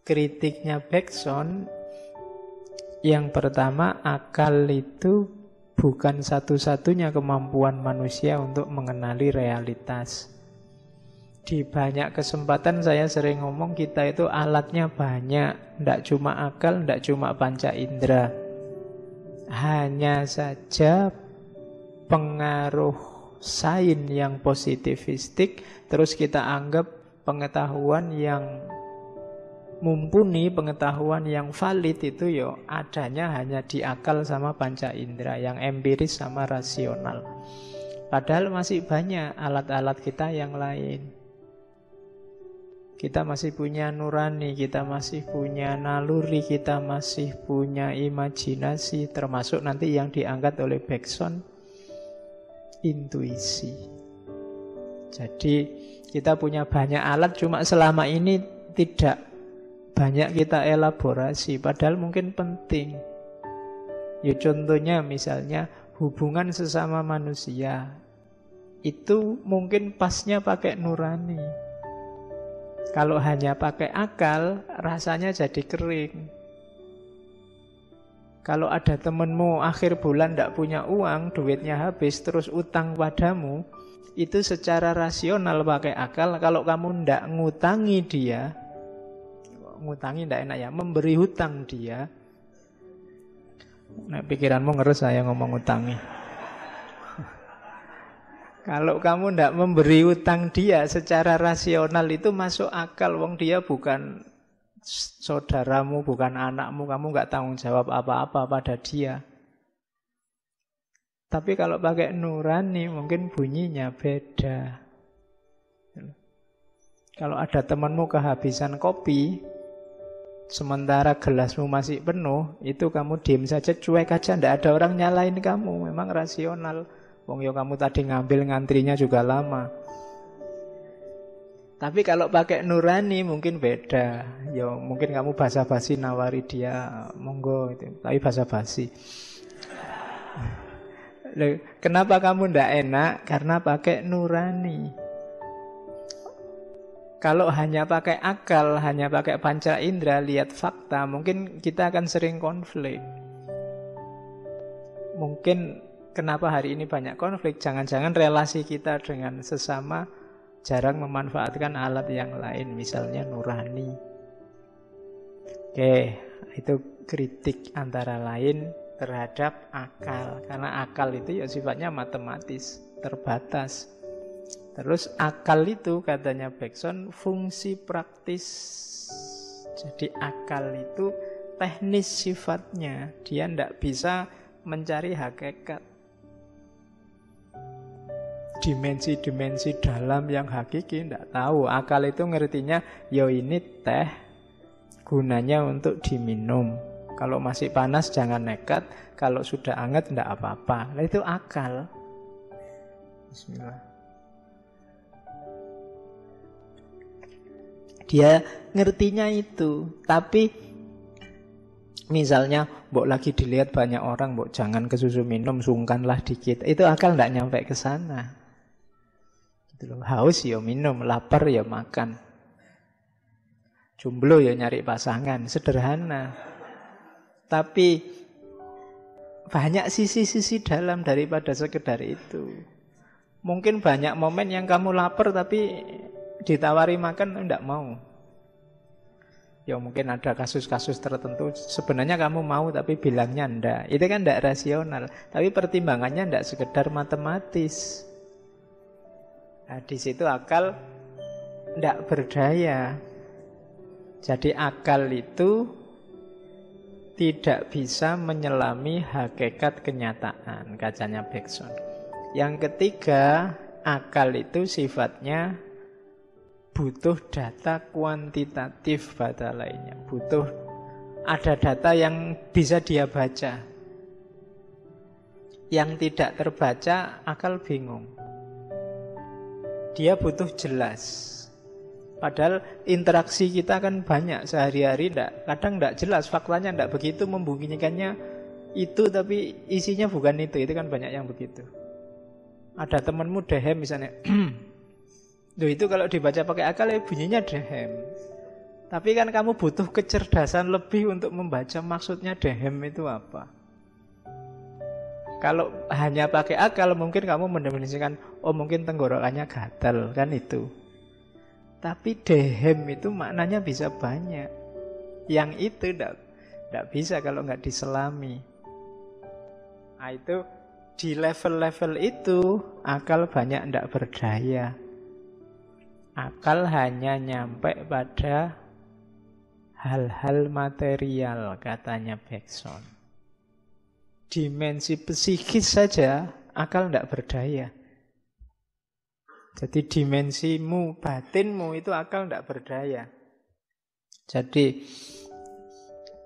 kritiknya Bergson, yang pertama, akal itu bukan satu-satunya kemampuan manusia untuk mengenali realitas. Di banyak kesempatan saya sering ngomong kita itu alatnya banyak. Tidak cuma akal, tidak cuma panca indera. Hanya saja pengaruh sains yang positivistik terus kita anggap pengetahuan yang mumpuni, pengetahuan yang valid itu adanya hanya di akal sama panca indera, yang empiris sama rasional. Padahal masih banyak alat-alat kita yang lain. Kita masih punya nurani, kita masih punya naluri, kita masih punya imajinasi, termasuk nanti yang diangkat oleh Bergson, intuisi. Jadi kita punya banyak alat, cuma selama ini tidak banyak kita elaborasi, padahal mungkin penting. Ya contohnya misalnya hubungan sesama manusia, itu mungkin pasnya pakai nurani. Kalau hanya pakai akal, rasanya jadi kering. Kalau ada temenmu akhir bulan tidak punya uang, duitnya habis, terus utang padamu, itu secara rasional pakai akal. Kalau kamu tidak ngutangi dia, ngutangi tidak enak ya, memberi hutang dia. Nah, pikiranmu ngeres saya ngomong ngutangi. Kalau kamu tidak memberi hutang dia secara rasional itu masuk akal. Wong dia bukan saudaramu, bukan anakmu, kamu nggak tanggung jawab apa-apa pada dia. Tapi kalau pakai nurani mungkin bunyinya beda. Kalau ada temanmu kehabisan kopi, sementara gelasmu masih penuh, itu kamu diam saja, cuek aja, tidak ada orang nyalain kamu, memang rasional. Wong yo kamu tadi ngambil, ngantrinya juga lama. Tapi kalau pakai nurani mungkin beda. Yo mungkin kamu basa-basi nawari dia, monggo itu. Tapi basa-basi. Kenapa kamu ndak enak? Karena pakai nurani. Kalau hanya pakai akal, hanya pakai panca indera, lihat fakta, mungkin kita akan sering konflik. Mungkin kenapa hari ini banyak konflik? Jangan-jangan relasi kita dengan sesama jarang memanfaatkan alat yang lain, misalnya nurani. Oke, itu kritik antara lain terhadap akal. Karena akal itu ya sifatnya matematis, terbatas. Terus akal itu katanya Bergson fungsi praktis. Jadi akal itu teknis sifatnya, dia tidak bisa mencari hakikat. Dimensi-dimensi dalam yang hakiki tidak tahu. Akal itu ngertinya yo ini teh gunanya untuk diminum. Kalau masih panas jangan nekat, kalau sudah hangat tidak apa-apa. Nah, itu akal. Bismillah. Dia ngertinya itu. Tapi misalnya mbok lagi dilihat banyak orang, mbok jangan ke susu minum, sungkanlah dikit. Itu akal tidak nyampe ke sana. Haus ya minum, lapar ya makan, jomblo ya nyari pasangan, sederhana. Tapi banyak sisi-sisi dalam daripada sekedar itu. Mungkin banyak momen yang kamu lapar tapi ditawari makan enggak mau. Ya mungkin ada kasus-kasus tertentu sebenarnya kamu mau tapi bilangnya enggak. Itu kan enggak rasional. Tapi pertimbangannya enggak sekedar matematis. Nah, di situ akal tidak berdaya. Jadi akal itu tidak bisa menyelami hakikat kenyataan, kacanya Bergson. Yang ketiga, akal itu sifatnya butuh data kuantitatif pada lainnya. Butuh ada data yang bisa dia baca. Yang tidak terbaca, akal bingung. Dia butuh jelas. Padahal interaksi kita kan banyak sehari-hari, kadang tidak jelas, faktanya tidak begitu, membunyikannya itu tapi isinya bukan itu kan banyak yang begitu. Ada temanmu dehem misalnya, loh itu kalau dibaca pakai akal ya bunyinya dehem. Tapi kan kamu butuh kecerdasan lebih untuk membaca maksudnya dehem itu apa. Kalau hanya pakai akal mungkin kamu mendefinisikan, oh mungkin tenggorokannya gatal, kan itu. Tapi dehem itu maknanya bisa banyak. Yang itu tidak bisa kalau nggak diselami. Nah itu di level-level itu akal banyak tidak berdaya. Akal hanya nyampe pada hal-hal material, katanya Bergson. Dimensi psikis saja akal tidak berdaya. Jadi dimensimu, batinmu itu akal tidak berdaya. Jadi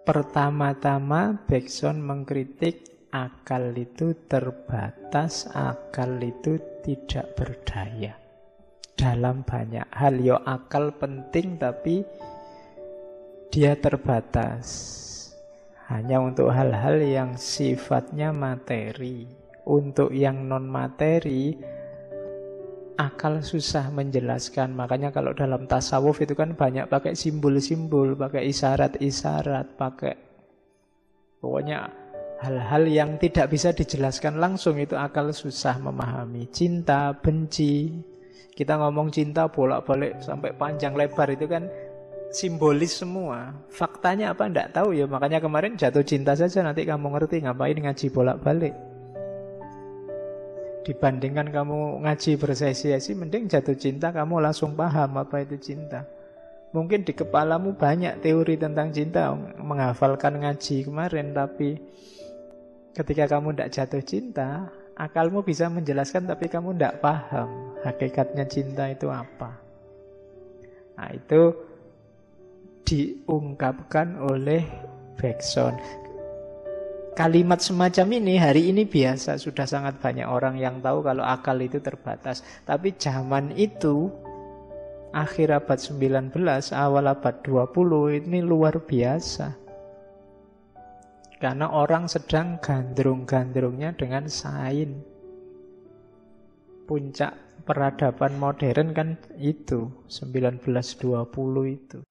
pertama-tama Bergson mengkritik akal itu terbatas, akal itu tidak berdaya. Dalam banyak hal, yo akal penting tapi dia terbatas. Hanya untuk hal-hal yang sifatnya materi. Untuk yang non-materi, akal susah menjelaskan. Makanya kalau dalam tasawuf itu kan banyak pakai simbol-simbol, pakai isyarat-isyarat, pakai pokoknya hal-hal yang tidak bisa dijelaskan langsung, itu akal susah memahami. Cinta, benci. Kita ngomong cinta bolak-balik sampai panjang lebar itu kan simbolis semua. Faktanya apa enggak tahu ya. Makanya kemarin jatuh cinta saja nanti kamu ngerti, ngapain ngaji bolak-balik. Dibandingkan kamu ngaji bersesi-sesi, mending jatuh cinta kamu langsung paham apa itu cinta. Mungkin di kepalamu banyak teori tentang cinta, menghafalkan ngaji kemarin, tapi ketika kamu tidak jatuh cinta, akalmu bisa menjelaskan tapi kamu tidak paham hakikatnya cinta itu apa. Nah itu diungkapkan oleh Bergson. Kalimat semacam ini hari ini biasa, sudah sangat banyak orang yang tahu kalau akal itu terbatas. Tapi zaman itu, akhir abad 19, awal abad 20, ini luar biasa. Karena orang sedang gandrung-gandrungnya dengan sains. Puncak peradaban modern kan itu, 1920 itu.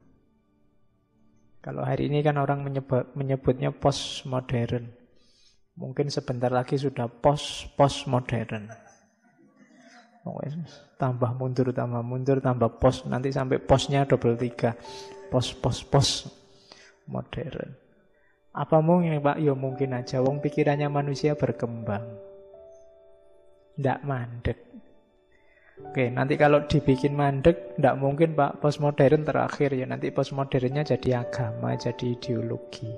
Kalau hari ini kan orang menyebutnya postmodern. Mungkin sebentar lagi sudah postmodern. Tambah mundur, tambah post. Nanti sampai postnya double 3. Post modern. Apa mungkin Pak? Ya mungkin aja. Wong pikirannya manusia berkembang. Ndak mandek. Oke, nanti kalau dibikin mandek, tidak mungkin Pak postmodern terakhir ya. Nanti postmodernnya jadi agama, jadi ideologi.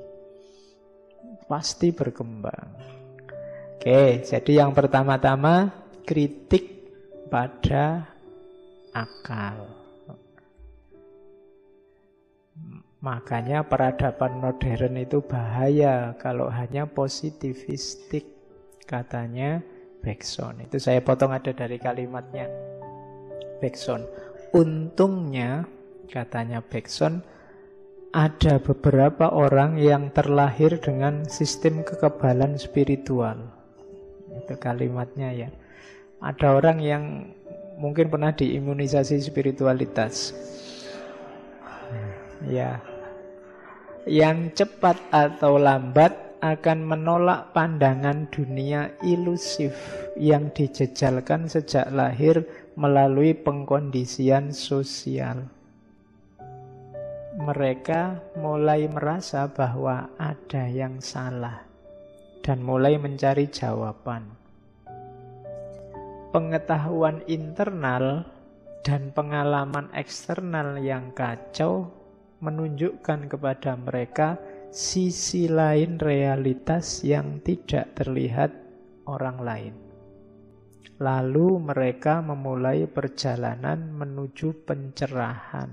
Pasti berkembang. Oke, jadi yang pertama-tama kritik pada akal. Makanya peradaban modern itu bahaya kalau hanya positivistik, katanya Bergson. Itu saya potong ada dari kalimatnya Bergson. Untungnya, katanya Bergson, ada beberapa orang yang terlahir dengan sistem kekebalan spiritual. Itu kalimatnya ya. Ada orang yang mungkin pernah diimunisasi spiritualitas. Ya. Yang cepat atau lambat akan menolak pandangan dunia ilusif yang dijejalkan sejak lahir melalui pengkondisian sosial. Mereka mulai merasa bahwa ada yang salah dan mulai mencari jawaban. Pengetahuan internal dan pengalaman eksternal yang kacau menunjukkan kepada mereka sisi lain realitas yang tidak terlihat orang lain. Lalu mereka memulai perjalanan menuju pencerahan.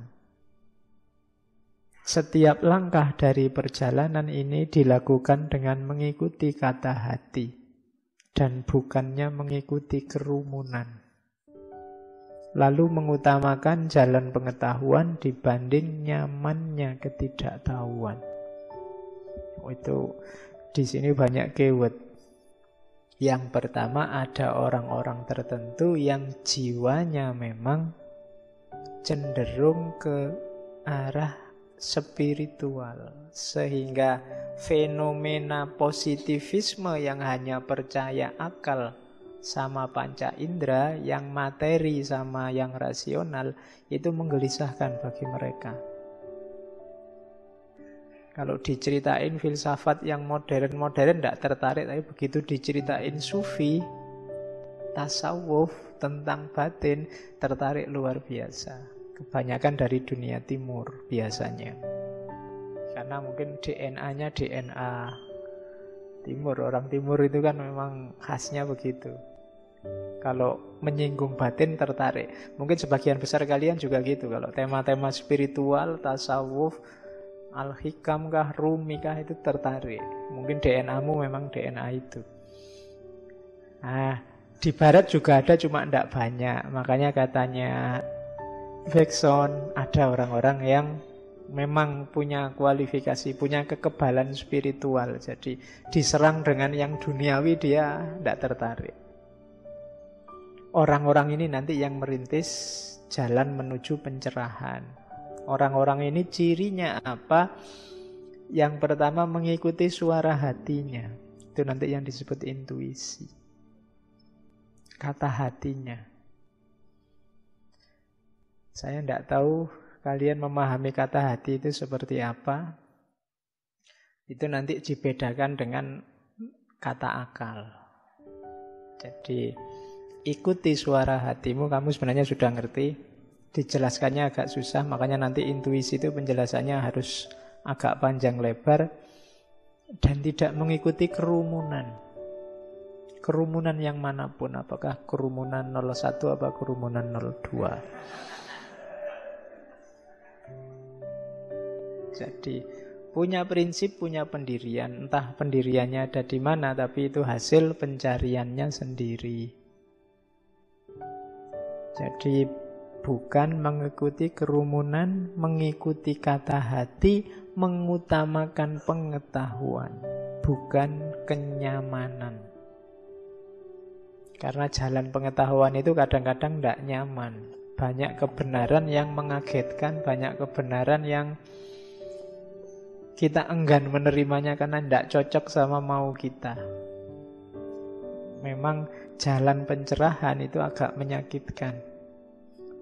Setiap langkah dari perjalanan ini dilakukan dengan mengikuti kata hati dan bukannya mengikuti kerumunan. Lalu mengutamakan jalan pengetahuan dibanding nyamannya ketidaktahuan. Itu di sini banyak keyword. Yang pertama, ada orang-orang tertentu yang jiwanya memang cenderung ke arah spiritual. Sehingga fenomena positivisme yang hanya percaya akal sama panca indera, yang materi sama yang rasional, itu menggelisahkan bagi mereka. Kalau diceritain filsafat yang modern-modern tidak tertarik, tapi begitu diceritain sufi, tasawuf, tentang batin, tertarik luar biasa. Kebanyakan dari dunia timur biasanya. Karena mungkin DNA-nya DNA timur. Orang timur itu kan memang khasnya begitu. Kalau menyinggung batin tertarik. Mungkin sebagian besar kalian juga gitu. Kalau tema-tema spiritual, tasawuf, al-hikam kah, rumi kah, itu tertarik. Mungkin DNA-mu memang DNA itu. Nah, di barat juga ada, cuma tidak banyak. Makanya katanya Bergson, ada orang-orang yang memang punya kualifikasi, punya kekebalan spiritual. Jadi diserang dengan yang duniawi dia tidak tertarik. Orang-orang ini nanti yang merintis jalan menuju pencerahan. Orang-orang ini cirinya apa? Yang pertama mengikuti suara hatinya. Itu nanti yang disebut intuisi. Kata hatinya. Saya tidak tahu kalian memahami kata hati itu seperti apa. Itu nanti dibedakan dengan kata akal. Jadi ikuti suara hatimu, kamu sebenarnya sudah ngerti. Dijelaskannya agak susah, makanya nanti intuisi itu penjelasannya harus agak panjang lebar. Dan tidak mengikuti kerumunan. Kerumunan yang manapun, apakah kerumunan 01 apa kerumunan 02. Jadi punya prinsip, punya pendirian. Entah pendiriannya ada di mana, tapi itu hasil pencariannya sendiri. Jadi bukan mengikuti kerumunan, mengikuti kata hati, mengutamakan pengetahuan, bukan kenyamanan. Karena jalan pengetahuan itu kadang-kadang tidak nyaman. Banyak kebenaran yang mengagetkan, banyak kebenaran yang kita enggan menerimanya karena tidak cocok sama mau kita. Memang jalan pencerahan itu agak menyakitkan.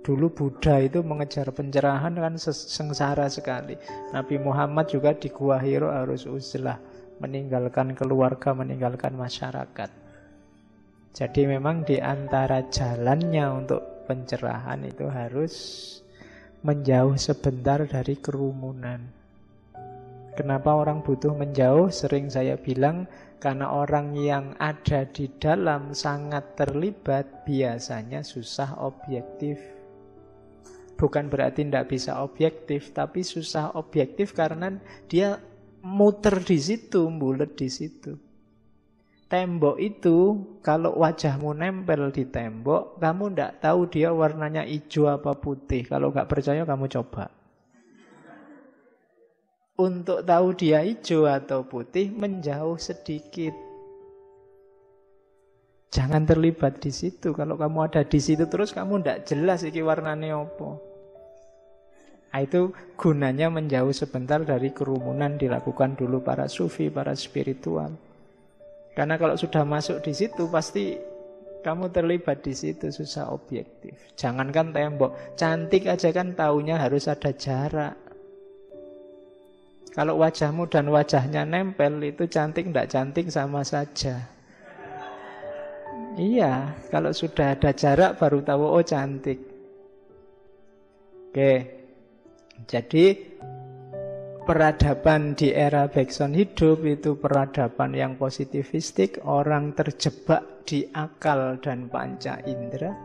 Dulu Buddha itu mengejar pencerahan kan sengsara sekali. Nabi Muhammad juga di Gua Hiro harus uzlah, meninggalkan keluarga, meninggalkan masyarakat. Jadi memang di antara jalannya untuk pencerahan itu harus menjauh sebentar dari kerumunan. Kenapa orang butuh menjauh? Sering saya bilang, karena orang yang ada di dalam sangat terlibat, biasanya susah objektif. Bukan berarti tidak bisa objektif, tapi susah objektif karena dia muter di situ, bulet di situ. Tembok itu, kalau wajahmu nempel di tembok, kamu tidak tahu dia warnanya hijau apa putih. Kalau nggak percaya, kamu coba. Untuk tahu dia hijau atau putih, menjauh sedikit. Jangan terlibat di situ. Kalau kamu ada di situ terus, kamu tidak jelas iki warnanya apa. Nah, itu gunanya menjauh sebentar dari kerumunan, dilakukan dulu para sufi, para spiritual. Karena kalau sudah masuk di situ, pasti kamu terlibat di situ, susah objektif. Jangankan tembok, cantik aja kan taunya harus ada jarak. Kalau wajahmu dan wajahnya nempel, itu cantik tidak cantik sama saja. Iya, kalau sudah ada jarak baru tahu, oh cantik. Oke, jadi peradaban di era Bergson hidup itu peradaban yang positivistik. Orang terjebak di akal dan panca indera.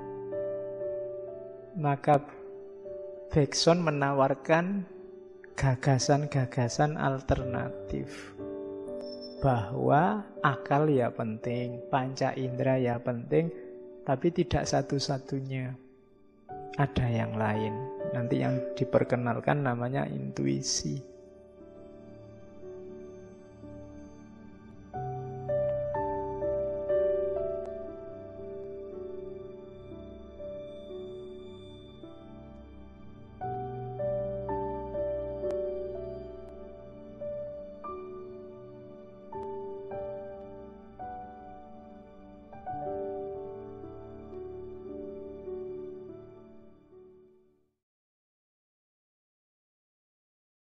Maka Bergson menawarkan gagasan-gagasan alternatif. Bahwa akal ya penting, panca indera ya penting, tapi tidak satu-satunya. Ada yang lain. Nanti yang diperkenalkan namanya intuisi.